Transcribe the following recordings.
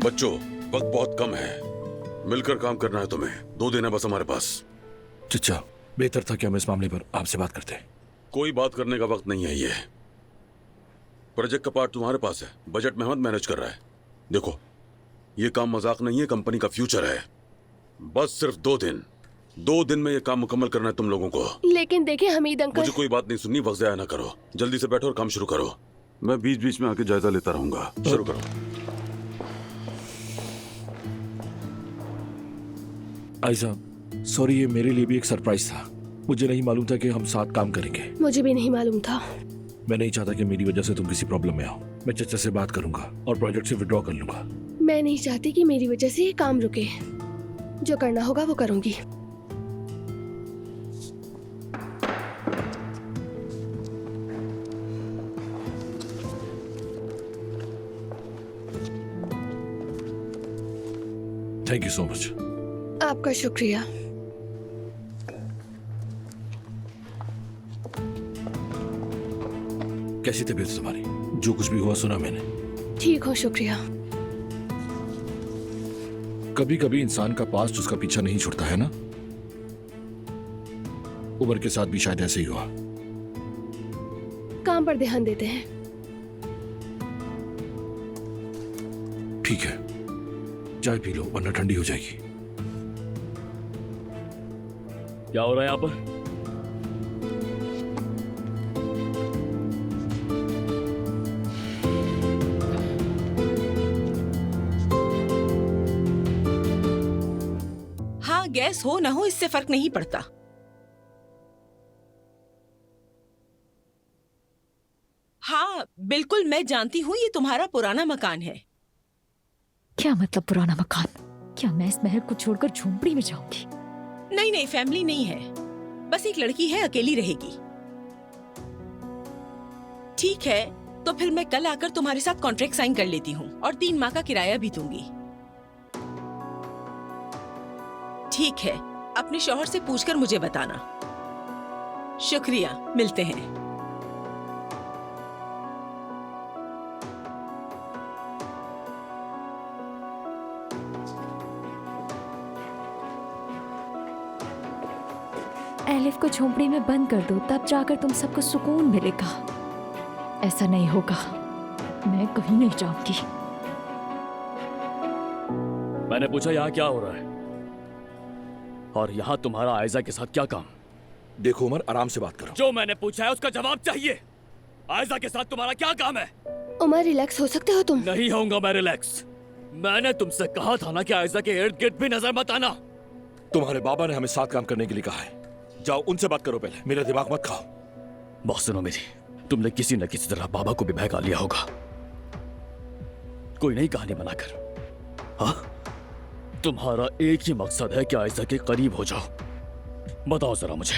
बच्चों, वक्त बहुत कम है, मिलकर काम करना है तुम्हें। 2 दिन है बस हमारे पास। चचा, बेहतर था कि हम इस मामले पर आपसे बात करते। कोई बात करने का वक्त नहीं है ये। प्रोजेक्ट का पार्ट तुम्हारे पास है, बजट मेहमद मैनेज कर रहा है। देखो, ये काम मजाक नहीं है, कंपनी का फ्यूचर है। बस सिर्फ 2 दिन में ये काम मुकम्मल करना है तुम लोगों को। लेकिन देखिए हमीद अंकल। मुझे कोई बात नहीं सुननी, वक्त ज़ाया ना करो। जल्दी से बैठो और काम शुरू करो। मैं बीच बीच में आके जायजा लेता रहूंगा। शुरू करो। आयजा, सॉरी, ये मेरे लिए भी एक सरप्राइज था। मुझे नहीं मालूम था कि हम साथ काम करेंगे। मुझे भी नहीं मालूम था। मैं नहीं चाहता कि मेरी वजह से तुम किसी प्रॉब्लम में आओ। मैं चचा से बात करूंगा और प्रोजेक्ट से विड्रॉ कर लूंगा। मैं नहीं चाहती कि मेरी वजह से ये काम रुके। जो करना होगा वो करूंगी। Thank you so much. आपका शुक्रिया। कैसी तबीयत है तुम्हारी? जो कुछ भी हुआ सुना मैंने। ठीक हो, शुक्रिया। कभी कभी इंसान का पास्ट उसका पीछा नहीं छुड़ता है ना। उमर के साथ भी शायद ऐसे ही हुआ। काम पर ध्यान देते हैं। ठीक है, चाय पी लो वरना ठंडी हो जाएगी। क्या हो रहा है यहाँ पर? हाँ, गैस हो ना हो इससे फर्क नहीं पड़ता। हाँ बिल्कुल, मैं जानती हूँ ये तुम्हारा पुराना मकान है। क्या मतलब पुराना मकान? क्या मैं इस महल को छोड़कर झोंपड़ी में जाऊंगी? नहीं नहीं, फैमिली नहीं है, बस एक लड़की है, अकेली रहेगी। ठीक है, तो फिर मैं कल आकर तुम्हारे साथ कॉन्ट्रैक्ट साइन कर लेती हूँ और 3 माह का किराया भी दूंगी। ठीक है, अपने शौहर से पूछकर मुझे बताना। शुक्रिया, मिलते हैं। एलिफ को झोंपड़ी में बंद कर दो, तब जाकर तुम सबको सुकून मिलेगा। ऐसा नहीं होगा, मैं कहीं नहीं जाऊंगी। मैंने पूछा यहाँ क्या हो रहा है, और यहाँ तुम्हारा आयजा के साथ क्या काम? देखो उमर, आराम से बात करो। जो मैंने पूछा है उसका जवाब चाहिए। आयजा के साथ तुम्हारा क्या काम है? उमर, रिलैक्स हो सकते हो तुम। नहीं होऊंगा मैं रिलैक्स। मैंने तुमसे कहा था ना कि आयजा के इर्द गिर्द भी नजर मत आना। तुम्हारे बाबा ने हमें साथ काम करने के लिए कहा है। जाओ उनसे बात करो, पहले मेरा दिमाग मत खाओ। बात सुनो मेरी, तुमने किसी न किसी तरह बाबा को भी बहका लिया होगा, कोई नई कहानी बनाकर। हाँ, तुम्हारा एक ही मकसद है कि आयजा के करीब हो जाओ। बताओ जरा मुझे,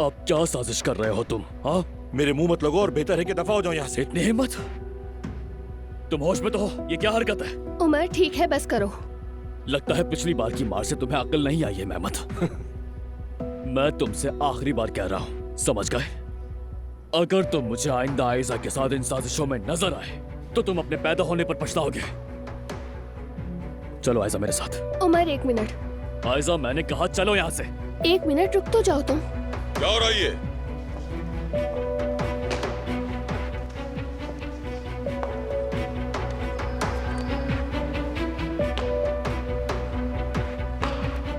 अब क्या साजिश कर रहे हो तुम? हाँ, मेरे मुंह मत लगो और बेहतर है कि दफा हो जाओ यहाँ से। इतनी हिम्मत? तुम होश में तो हो? ये क्या हरकत है? उमर ठीक है, बस करो। लगता है पिछली बार की मार से तुम्हें अक्ल नहीं आई है मेहमद। मैं तुमसे आखिरी बार कह रहा हूं, समझ गए? अगर तुम मुझे आइंदा आयजा के साथ इन साजिशों में नजर आए तो तुम अपने पैदा होने पर पछताओगे। चलो आयजा मेरे साथ। उमर 1 मिनट। आयजा, मैंने कहा चलो यहाँ से। 1 मिनट रुक तो जाओ तुम। क्या हो रहा है ये?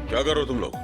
क्या कर रहे हो तुम लोग?